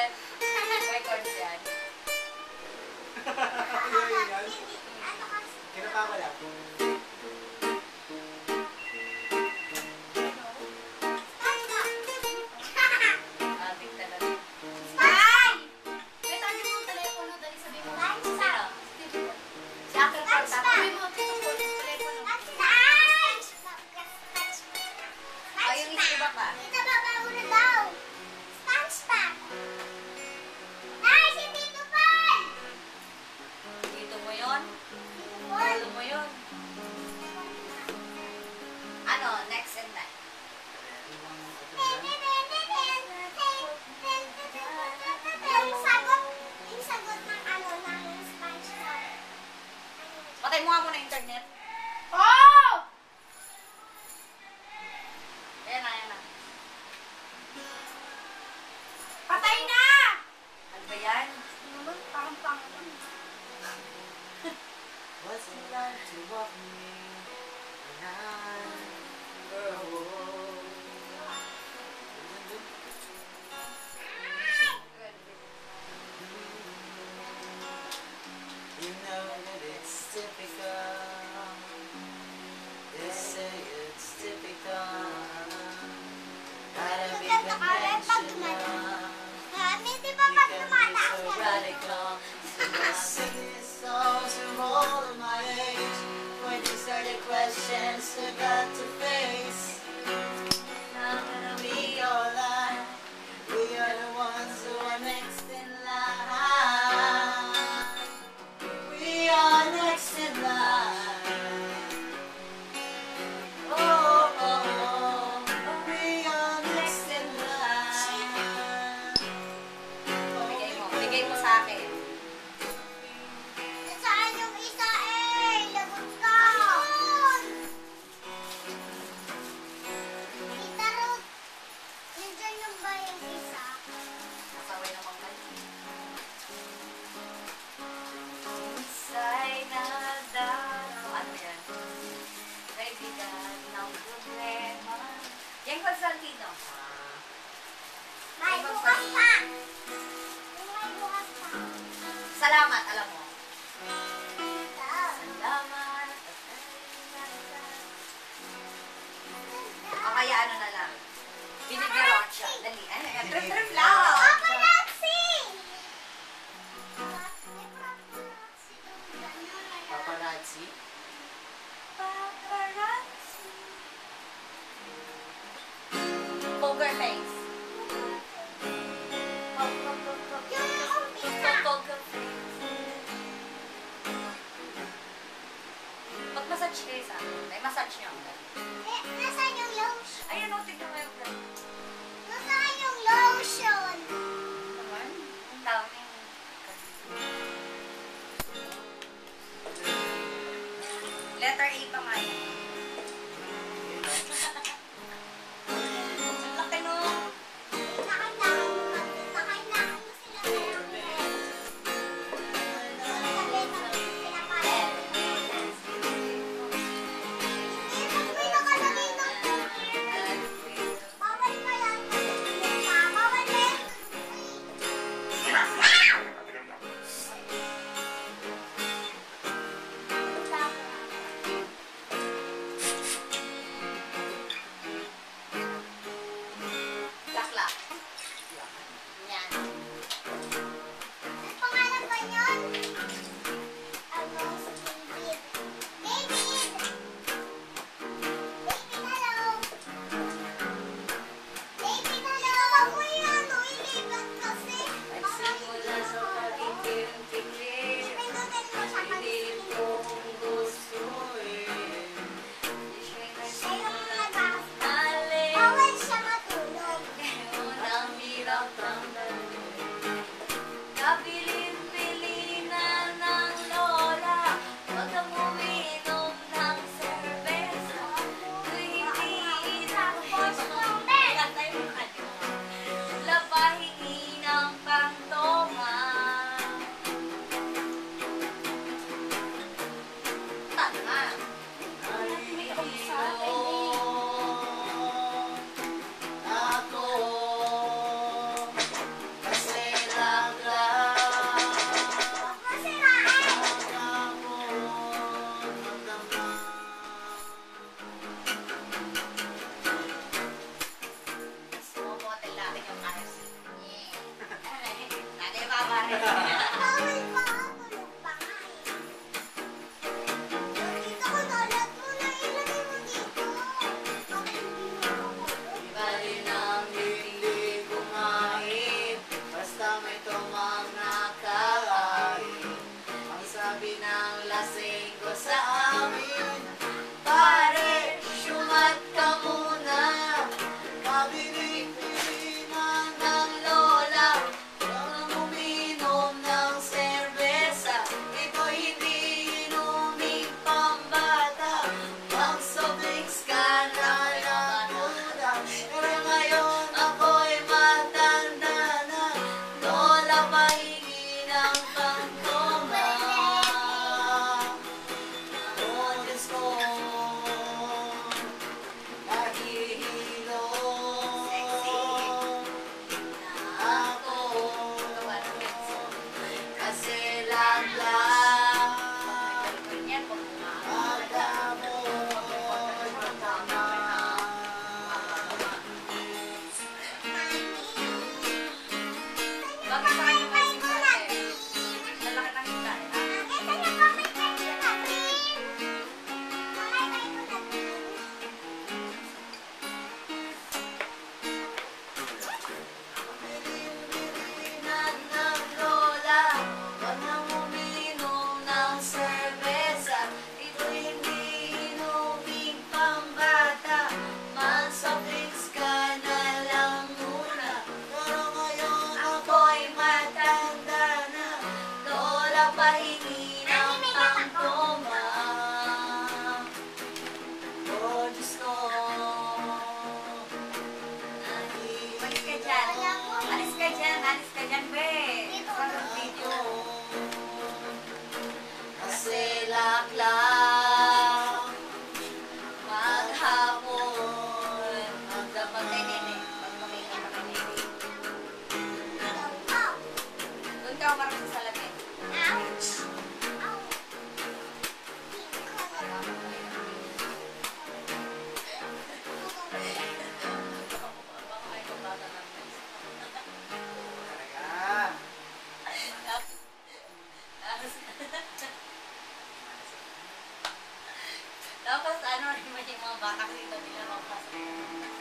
yan. May chords yan. Kinakawala kung... Ating talaga. Ay! May tayo mo telepono, dali sabi mo. Sino? Si Akil Porta. Sabi mo, telepono. O, yung iba pa. Dito mo yun? Dito mo yun? Ano? Next and next. Patay mo nga muna internet. Oh! Ayan na, ayan na. Patay na! Ano ba yan? Parang pangit. What's it like to walk me when I'm old? You know that it's typical. They say it's typical. Gotta be conventional. You can be so radical. So I sing this song to all of my age. When you start the questions you got to face. Not gonna be alright. We are the ones who are next in line. We are next in line. Oh, oh, oh. We are next in line. Bigay mo sa akin. Saan yung isa eh? Lagot ka! Tita Ruth, nandiyan yung ba yung isa? Nasaway naman ka. Inside na daraw. Ano yan? Kaibigan ng problema. Yan Constantino. May bukas pa! May bukas pa. Salamat, alam mo. Ito. Salamat. O kaya ano na lang. Binigyan siya. Dali. Ay, trip-trip lang. Paparazzi! Paparazzi? Paparazzi. Poker face. Poker face. Mag-massage kayo sa akin. May massage niyo. Nasaan yung lotion? Ayun o, tignan mo yung ganun. Nasaan yung lotion? Naman, ang daming. Letter A pa nga yan. Ang laki no. Nakailangan mo sila ngayon. Sabi na pinapalit. May nakalagay ng bawal pa yan. Bawal din. Laklak. Yan. Ang pangalan ba yun? Ano? David. David! David, hello! David, hello! Wag mo yung ano, ilipat kasi. Nagsimula sa pagiging-tigil. Pindutin mo siya pag Hindi ko gusto eh. Di siya'y Ayaw mo nagbas. nagsimali. Bawal siya matulog. Unang Tapos ano rin mo yung mga bata dito nila mapasok.